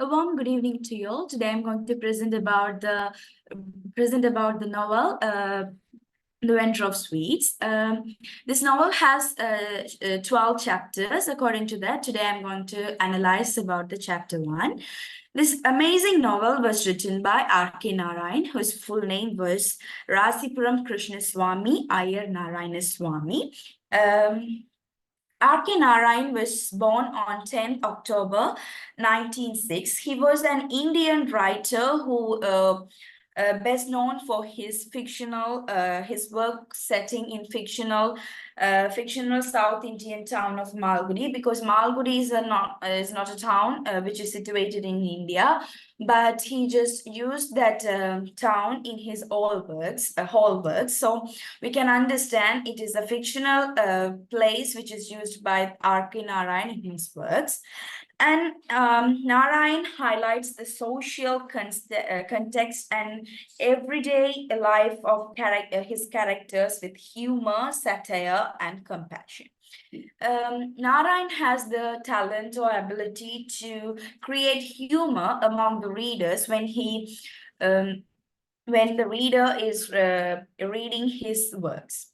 A warm good evening to you all. Today I'm going to present about the novel The Vendor of Sweets. This novel has 12 chapters. According to that, today I'm going to analyze about the chapter 1. This amazing novel was written by R.K.Narayan, whose full name was Rasipuram Krishnaswamy Iyer Narayanaswamy. R.K. Narayan was born on 10th October 1906. He was an Indian writer who best known for his his work setting in fictional South Indian town of Malgudi, because Malgudi is not a town which is situated in India, but he just used that town in his whole works. So we can understand it is a fictional place which is used by R.K. Narayan in his works. And Narayan highlights the social context and everyday life of his characters with humor, satire, and compassion. Narayan has the talent or ability to create humor among the readers when the reader is reading his works.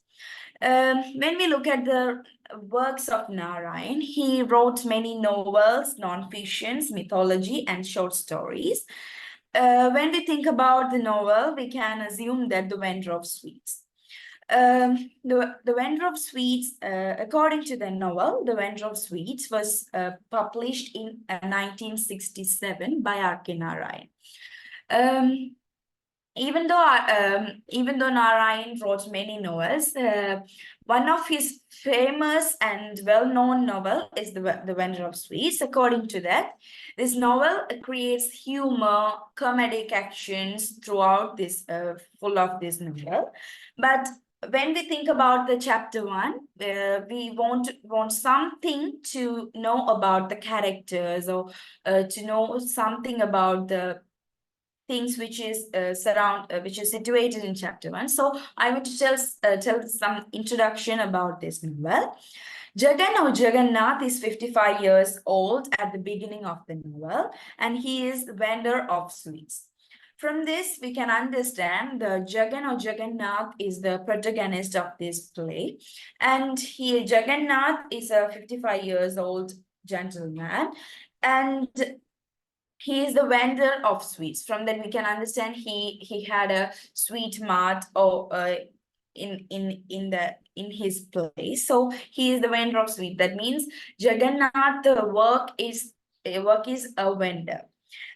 When we look at the works of Narayan, he wrote many novels, non-fictions, mythology, and short stories. When we think about the novel, we can assume that The Vendor of Sweets. The Vendor of Sweets, according to the novel, The Vendor of Sweets was published in 1967 by R.K. Narayan. Even though Narayan wrote many novels, one of his famous and well-known novel is the Vendor of Sweets. According to that, this novel creates humor, comedic actions throughout this, full of this novel. But when we think about the chapter 1, we want something to know about the characters, or to know something about the things which is which is situated in chapter 1. So I want to tell some introduction about this novel. Jagan or Jagannath is 55 years old at the beginning of the novel, and he is the vendor of sweets. From this, we can understand the Jagan or Jagannath is the protagonist of this play, and Jagannath is a 55 years old gentleman, and he is the vendor of sweets. From that, we can understand he had a sweet mart or in his place. So he is the vendor of sweet. That means Jagannath, the work is a vendor.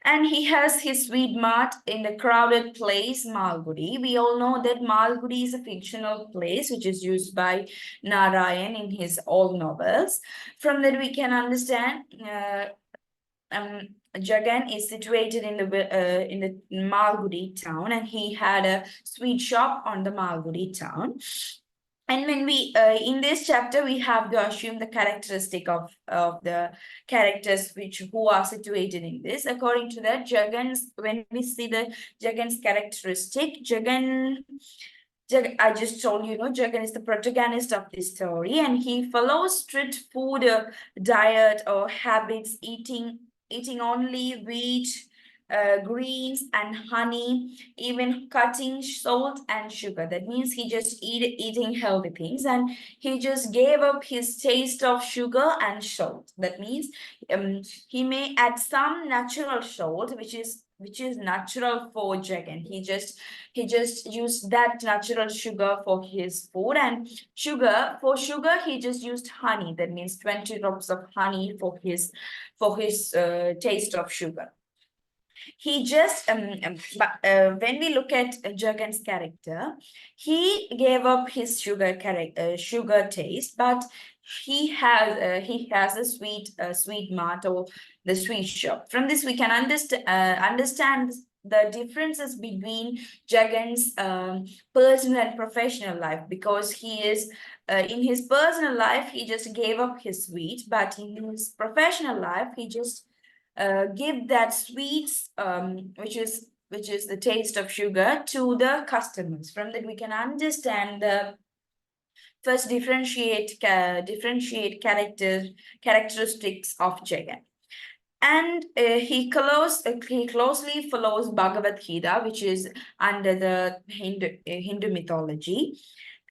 And he has his sweet mart in the crowded place, Malgudi. We all know that Malgudi is a fictional place which is used by Narayan in his all novels. From that, we can understand Jagan is situated in the Malgudi town, and he had a sweet shop on the Malgudi town. And when we in this chapter, we have to assume the characteristic of the characters who are situated in this. According to that, when we see the Jagan's characteristic, I just told you, Jagan is the protagonist of this story, and he follows strict food diet or habits, eating only wheat, greens, and honey, even cutting salt and sugar. That means he just eating healthy things, and he just gave up his taste of sugar and salt. That means he may add some natural salt, which is natural for Jagan. He just used that natural sugar for his food, and for sugar he just used honey. That means 20 drops of honey for his taste of sugar. He just when we look at Jagan's character, he gave up his sugar taste, but he has a sweet mart or the sweet shop. From this, we can understand the differences between Jagan's personal and professional life, because he is in his personal life he just gave up his sweet, but in his professional life he just give that sweets, which is the taste of sugar, to the customers. From that, we can understand the first differentiate characteristics of Jagan. And he closely follows Bhagavad Gita, which is under the Hindu mythology.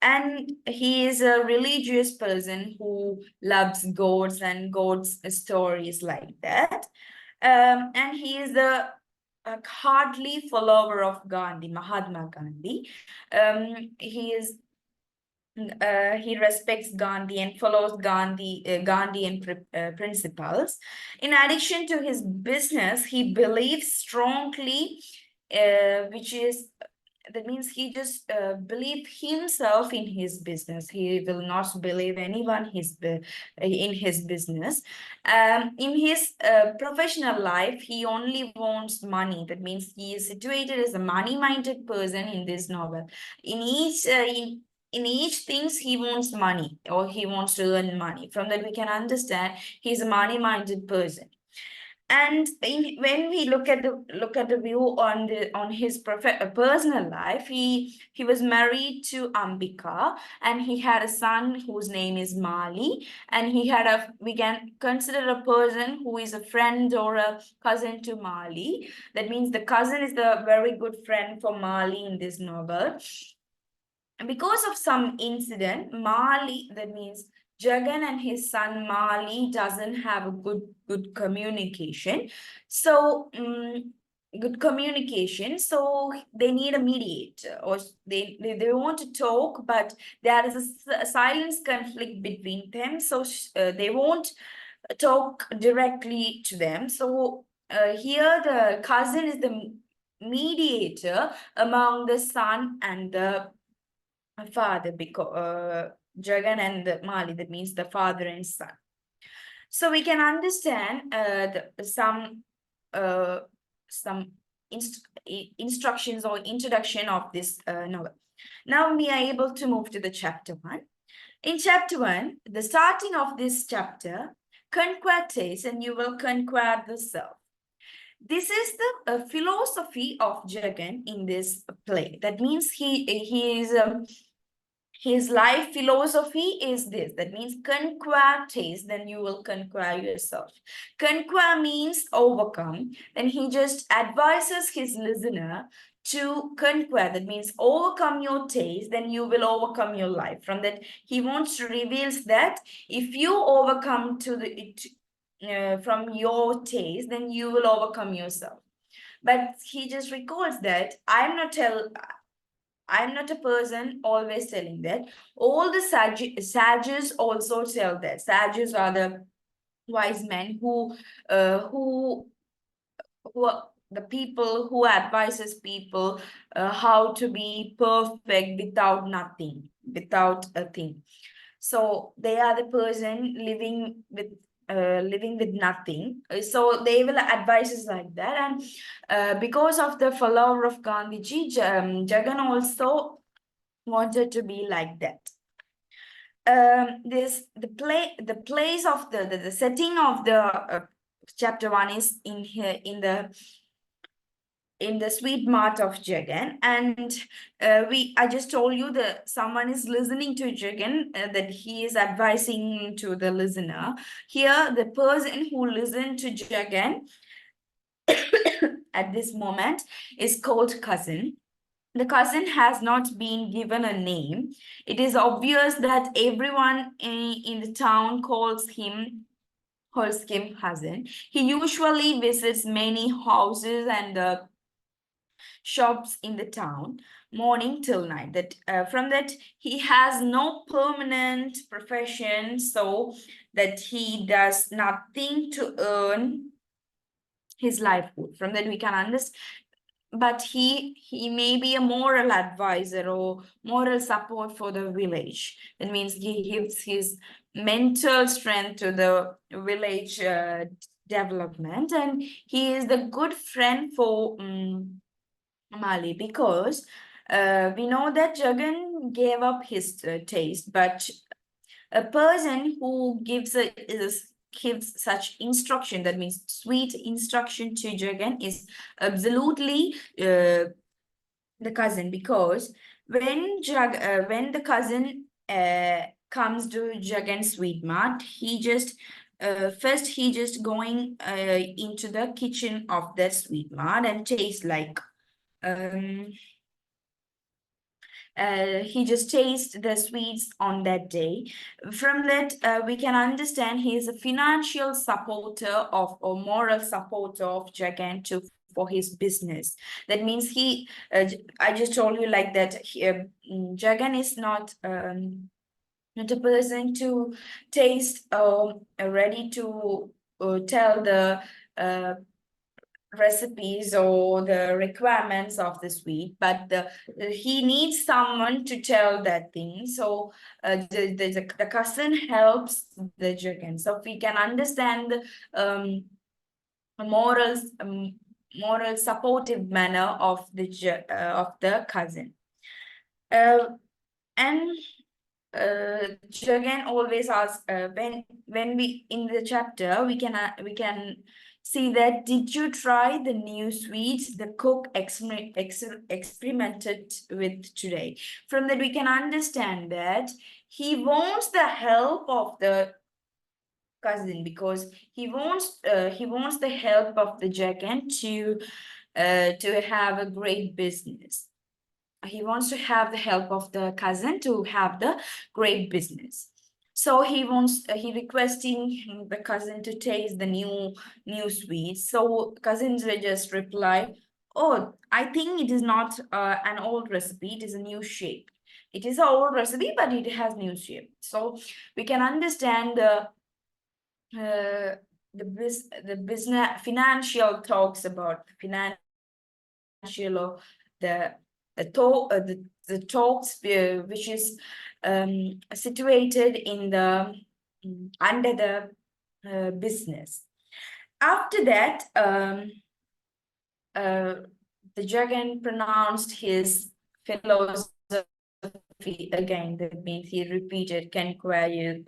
And he is a religious person who loves gods and gods stories like that. And he is a hardly follower of Gandhi, Mahatma Gandhi. He respects Gandhi and follows Gandhian principles. In addition to his business, he believes strongly, which is that means he just believe himself in his business. He will not believe anyone in his business. In his professional life, he only wants money. That means he is situated as a money-minded person in this novel. In each things he wants money, or he wants to earn money. From that we can understand he's a money-minded person. And when we look at the view on his personal life, he was married to Ambika, and he had a son whose name is Mali, and we can consider a person who is a friend or a cousin to Mali. That means the cousin is the very good friend for Mali in this novel. Because of some incident, Mali, that means Jagan and his son Mali doesn't have a good communication. So good communication. So they need a mediator, or they want to talk, but there is a silence conflict between them. So they won't talk directly to them. So here the cousin is the mediator among the son and the father, because Jagan and Mali, that means the father and son. So we can understand some instructions or introduction of this novel. Now we are able to move to the chapter 1. In chapter 1, the starting of this chapter, conquer taste and you will conquer the self. This is the philosophy of Jagan in this play. That means his life philosophy is this. That means conquer taste, then you will conquer yourself. Conquer means overcome. Then he just advises his listener to conquer. That means overcome your taste, then you will overcome your life. From that, he wants to reveal that if you overcome from your taste, then you will overcome yourself. But he just recalls that I'm not a person always telling that. All the sages also tell that. Sages are the wise men who are the people who advises people how to be perfect without nothing, without a thing. So they are the person living with nothing. So they will advise us like that. And because of the follower of Gandhiji, Jagan also wanted to be like that. The place of the setting of the chapter 1 is in here in the sweet mart of Jagan, and I just told you that someone is listening to Jagan, that he is advising to the listener. Here, the person who listened to Jagan at this moment is called cousin. The cousin has not been given a name. It is obvious that everyone in the town calls him cousin. He usually visits many houses and shops in the town morning till night. That from that he has no permanent profession, so that he does nothing to earn his livelihood. From that we can understand, but he may be a moral advisor or moral support for the village. That means he gives his mental strength to the village development, and he is the good friend for Mali, because we know that Jagan gave up his taste, but a person who gives such instruction, that means sweet instruction to Jagan, is absolutely the cousin, because when the cousin comes to Jagan's sweet mart, he just first he just going into the kitchen of that sweet mart and taste like he just tastes the sweets on that day. From that, we can understand he is a financial supporter of or moral supporter of Jagan to for his business. That means he, I just told you like that. Jagan is not a person to taste ready to tell the recipes or the requirements of the sweet, but he needs someone to tell that thing. So the cousin helps the Jagan. So we can understand the morals moral supportive manner of the cousin. And Jagan always asks when we in the chapter we can see that did you try the new sweets the cook experimented with today? From that we can understand that he wants the help of the cousin because he wants the help of the Jagan to have a great business. He wants to have the help of the cousin to have the great business. So he requesting the cousin to taste the new sweets. So cousins will just reply, oh, I think it is not an old recipe, it is a new shape. It is an old recipe, but it has new shape. So we can understand the business financial talks about financial or the talk the talks which is situated in the under the business. After that, the Jagan pronounced his philosophy again. That means he repeated, "Can you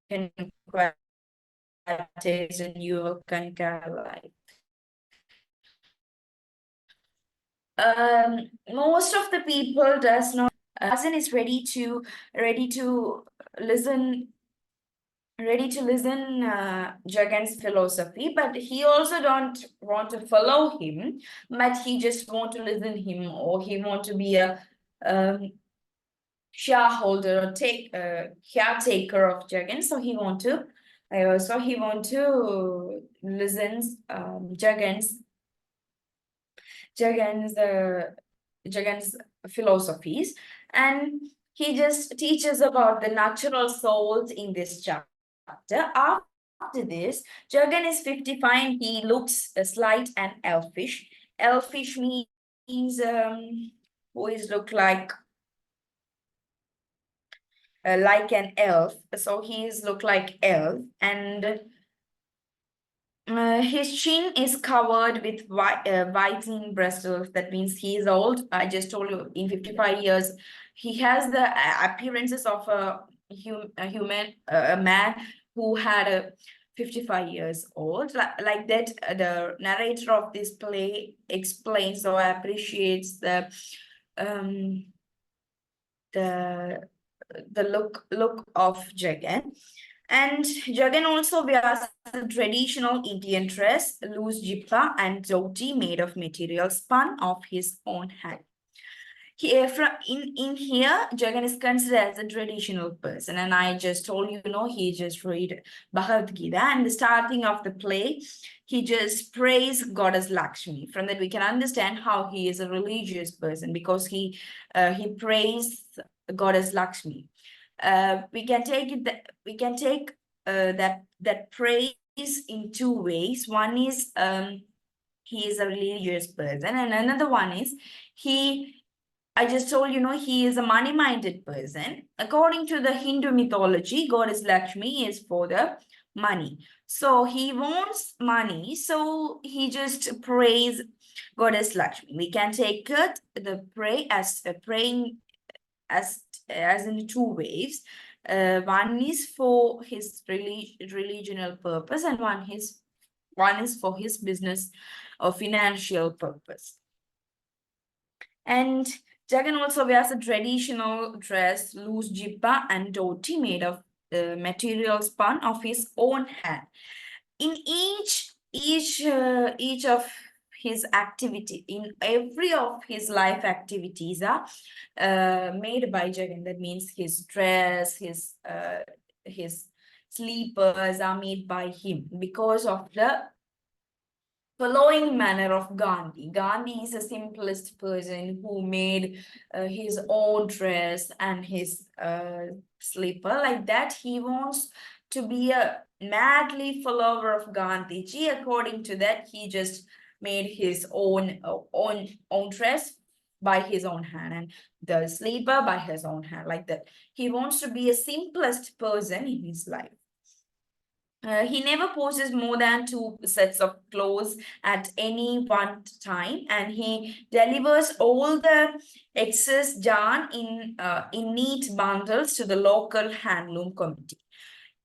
can taste and you will can life." Most of the people does not cousin is ready to listen Jagan's philosophy, but he also don't want to follow him, but he just want to listen him, or he want to be a shareholder or caretaker of Jagan. So he want to listen Jagan's philosophies, and he just teaches about the natural souls in this chapter. After this, Jagan is 55. He looks slight and elfish. Elfish means who is look like an elf. So he is look like elf, and his chin is covered with whitening bristles. That means he is old. I just told you in 55 years, he has the appearances of a man who had a 55 years old. Like that, the narrator of this play explains or appreciates um, the look of Jagan. And Jagan also wears a traditional Indian dress, loose jibba and dhoti made of material spun of his own hand. In here, Jagan is considered as a traditional person, and I just told you, he just read Bhagavad Gita, and the starting of the play, he just prays Goddess Lakshmi. From that, we can understand how he is a religious person because he prays Goddess Lakshmi. We can take that praise in two ways. One is he is a religious person, and another one is I just told he is a money-minded person. According to the Hindu mythology, Goddess Lakshmi is for the money. So he wants money, so he just prays Goddess Lakshmi. We can take it the praying as in two ways. One is for his religional purpose, and one is for his business or financial purpose. And Jagan also wears a traditional dress, loose jibba and dhoti made of material spun of his own hand. In each of his activity, in every of his life activities are made by Jagan. That means his dress, his sleepers are made by him because of the following manner of Gandhi. Gandhi is the simplest person who made his own dress and his slipper like that. He wants to be a madly follower of Gandhiji. According to that, he just made his own dress by his own hand and the sleeper by his own hand like that. He wants to be a simplest person in his life. He never possesses more than 2 sets of clothes at any one time, and he delivers all the excess yarn in neat bundles to the local handloom committee.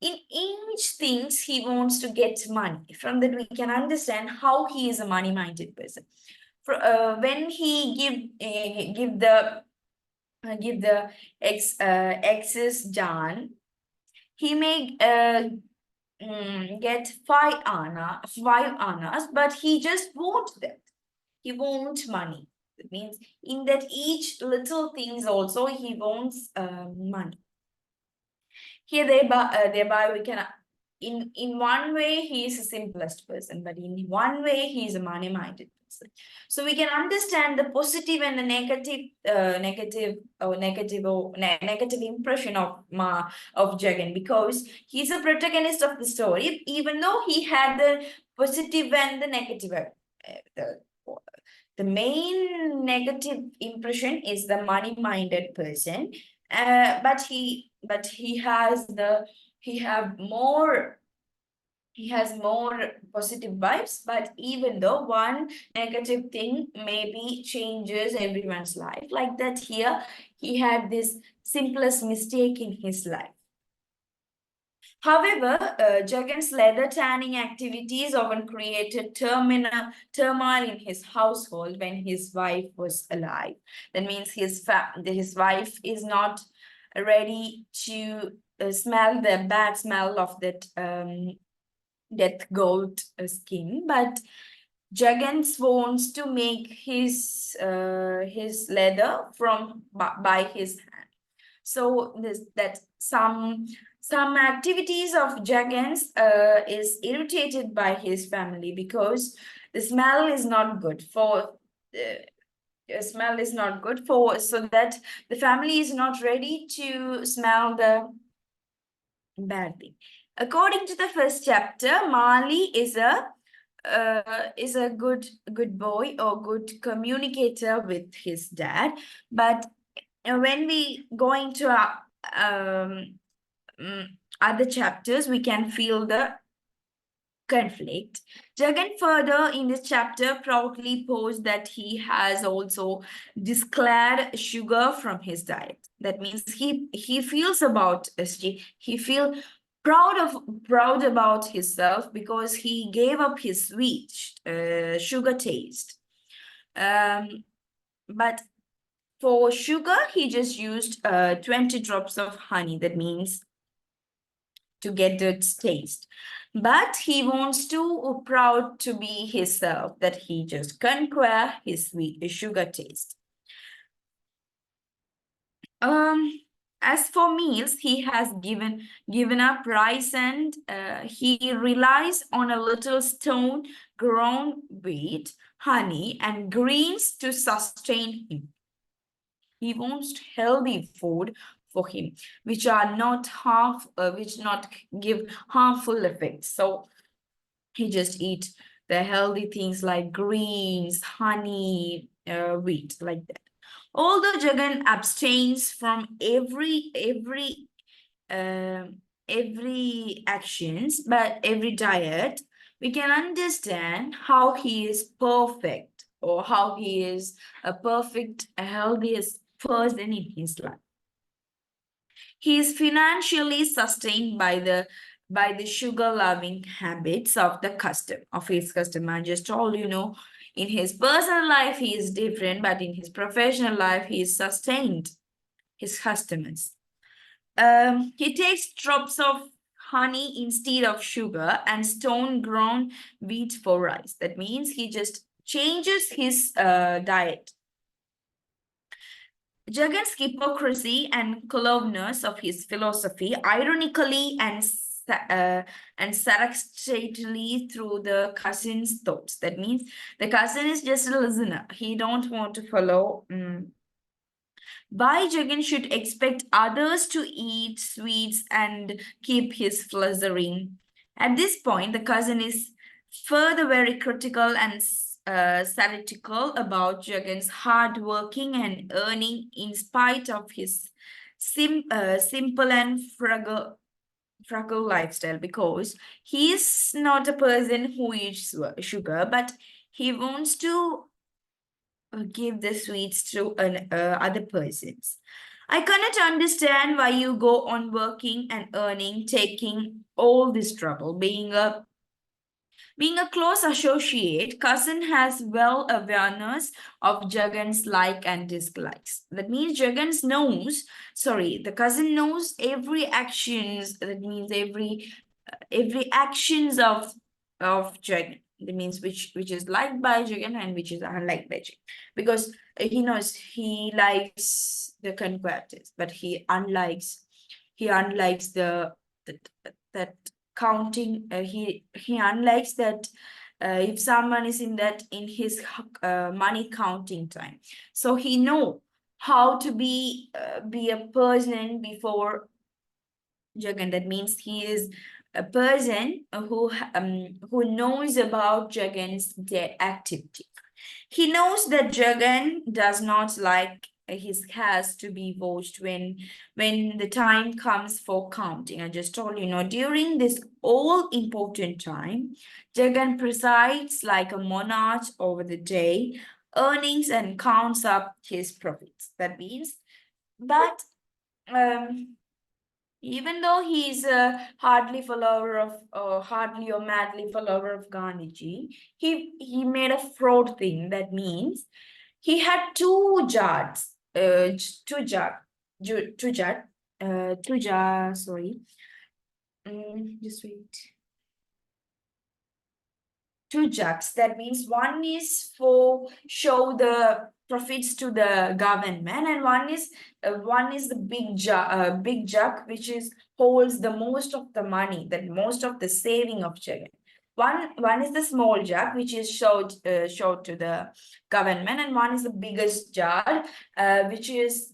In each things he wants to get money. From that we can understand how he is a money-minded person. When he give the excess yarn, he may get 5 annas, but he just won't that. He won't money. It means in that each little things also he wants money. Here thereby we can in one way he is the simplest person, but in one way he is a money-minded person. So we can understand the positive and the negative impression of Jagan, because he's a protagonist of the story, even though he had the positive and the negative. The main negative impression is the money-minded person, but he has more positive vibes. But even though one negative thing maybe changes everyone's life like that, here he had this simplest mistake in his life. However, Jagan's leather tanning activities often created turmoil in his household when his wife was alive. That means his wife is not ready to smell the bad smell of that death goat skin, but Jagan wants to make his leather by his hand. So some activities of Jagan's is irritated by his family because the smell is not good for so that the family is not ready to smell the bad thing. According to the first chapter, Mali is a good boy or good communicator with his dad, but when we go into other chapters, we can feel the conflict. Jagan further in this chapter proudly posed that he has also declared sugar from his diet. That means he feels about he feel proud about himself because he gave up his sweet sugar taste. But for sugar, he just used 20 drops of honey. That means to get its taste. But he wants to proud to be himself, that he just conquer his sweet sugar taste. As for meals, he has given up rice, and he relies on a little stone ground wheat, honey, and greens to sustain him. He wants healthy food for him, which not give harmful effects. So he just eat the healthy things like greens, honey, wheat, like that. Although Jagan abstains from every actions, but every diet, we can understand how he is perfect, or how he is a perfect, healthiest person in his life. He is financially sustained by the sugar-loving habits of his customer. I just told in his personal life he is different, but in his professional life he is sustained his customers. He takes drops of honey instead of sugar and stone ground wheat for rice. That means he just changes his diet. Jagan's hypocrisy and cleverness of his philosophy, ironically and sarcastically through the cousin's thoughts. That means the cousin is just a listener. He don't want to follow. Why Jagan should expect others to eat sweets and keep his fluttering. At this point, the cousin is further very critical and satirical about Jagan's hard working and earning in spite of his simple and frugal lifestyle, because he is not a person who eats sugar, but he wants to give the sweets to other persons. I cannot understand why you go on working and earning, taking all this trouble. Being a close associate, cousin has well awareness of Jagan's like and dislikes. That means the cousin knows every actions. That means every actions of Jagan. That means which is liked by Jagan and which is unliked by Jagan, because he knows he likes the conquerors, but he unlikes that counting. He unlikes that if someone is in his money counting time, so he know how to be a person before Jagan. That means he is a person who knows about Jagan's activity. He knows that Jagan does not like his hairs to be washed when the time comes for counting. I just told you, during this all important time, Jagan presides like a monarch over the day, earnings and counts up his profits. That means that um, even though he's a hardly or madly follower of Gandhiji, he made a fraud thing. That means he had two jars, two jar. Sorry, just wait. Two jugs. That means one is for show the profits to the government, and one is the big jug, which is holds the most of the money, that most of the saving of Jagan. One is the small jug, which is showed to the government, and one is the biggest jar, which is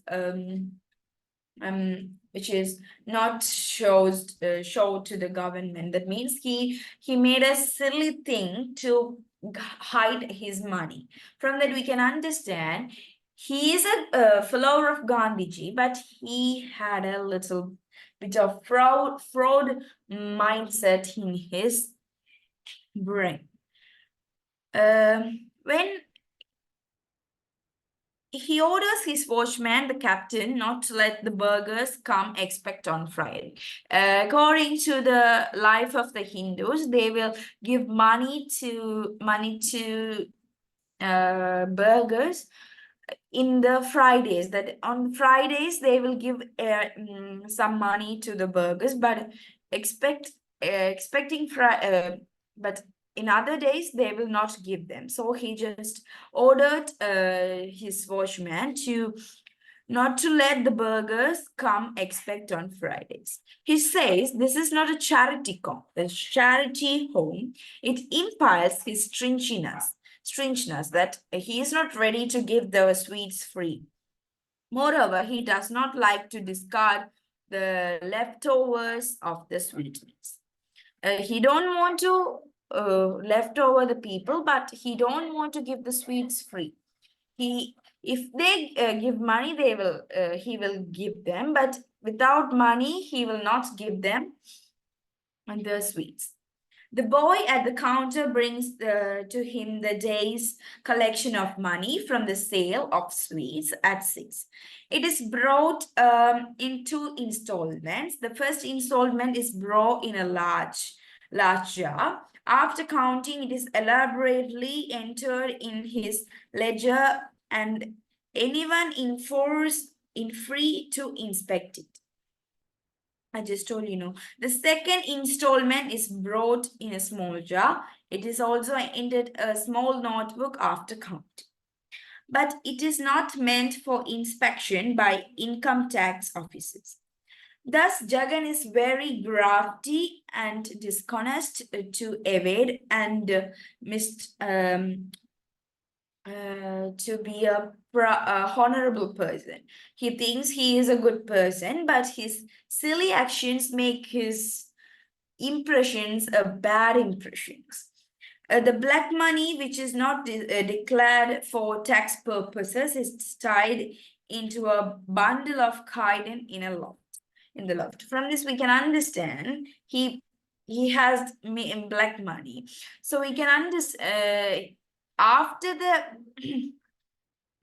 not showed to the government. That means he made a silly thing to hide his money. From that we can understand he is a follower of Gandhiji, but he had a little bit of fraud mindset in his brain. When he orders his watchman, the captain, not to let the burghers come expect on Friday. According to the life of the Hindus, they will give money to burghers in the Fridays. That on Fridays they will give some money to the burghers, but expecting but in other days they will not give them. So he just ordered his watchman to not to let the burghers come expect on Fridays. He says this is not a charity home. It implies his strangeness that he is not ready to give the sweets free. Moreover, he does not like to discard the leftovers of the sweetness. He don't want to left over the people, but he don't want to give the sweets free. If they give money, he will give them, but without money, he will not give them the sweets. The boy at the counter brings to him the day's collection of money from the sale of sweets at 6. It is brought in 2 installments. The first installment is brought in a large jar. After counting, it is elaborately entered in his ledger, and anyone in free to inspect it. I just told you. The second installment is brought in a small jar. It is also ended a small notebook after count. But it is not meant for inspection by income tax officers. Thus, Jagan is very crafty and dishonest to evade and to be a honorable person. He thinks he is a good person, but his silly actions make his impressions bad impressions. The black money, which is not declared for tax purposes, is tied into a bundle of kaiden in a loft. In the loft. From this, we can understand he has black money. So we can understand after the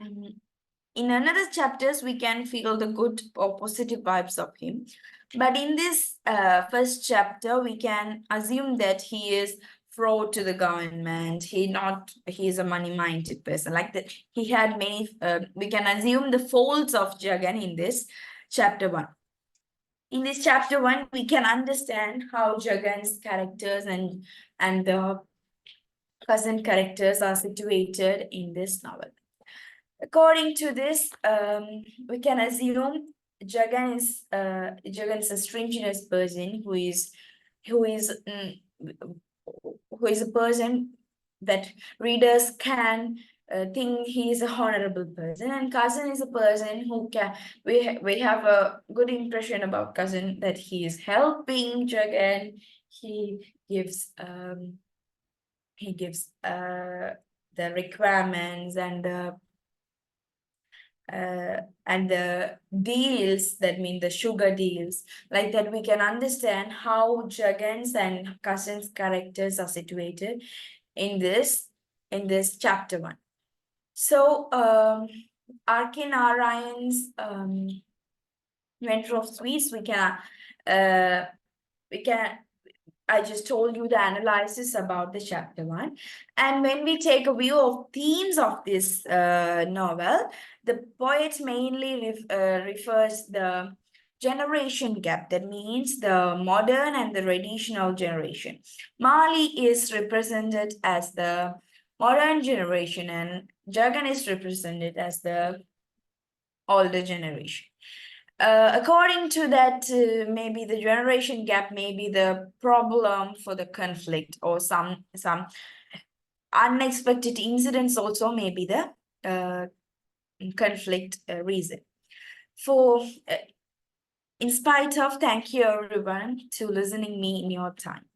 in another chapters we can feel the good or positive vibes of him, but in this first chapter we can assume that he is fraud to the government. He is a money minded person, like that he had many we can assume the faults of Jagan in this chapter 1. In this chapter 1 we can understand how Jagan's characters and the cousin characters are situated in this novel. According to this, we can assume Jagan is a stringent person who is mm, who is a person that readers can think he is a honorable person, and cousin is a person who can we have a good impression about cousin that he is helping Jagan. He gives the requirements and the deals, that mean the sugar deals, like that we can understand how Jagan's and Cousin's characters are situated in this chapter 1. So K.Narayan's Inventor of Sweets, we can I just told you the analysis about the chapter 1. And when we take a view of themes of this novel, the poet mainly refers the generation gap. That means the modern and the traditional generation. Mali is represented as the modern generation and Jagan is represented as the older generation. According to that, maybe the generation gap may be the problem for the conflict, or some unexpected incidents also may be the conflict reason. In spite of, thank you everyone to listening me in your time.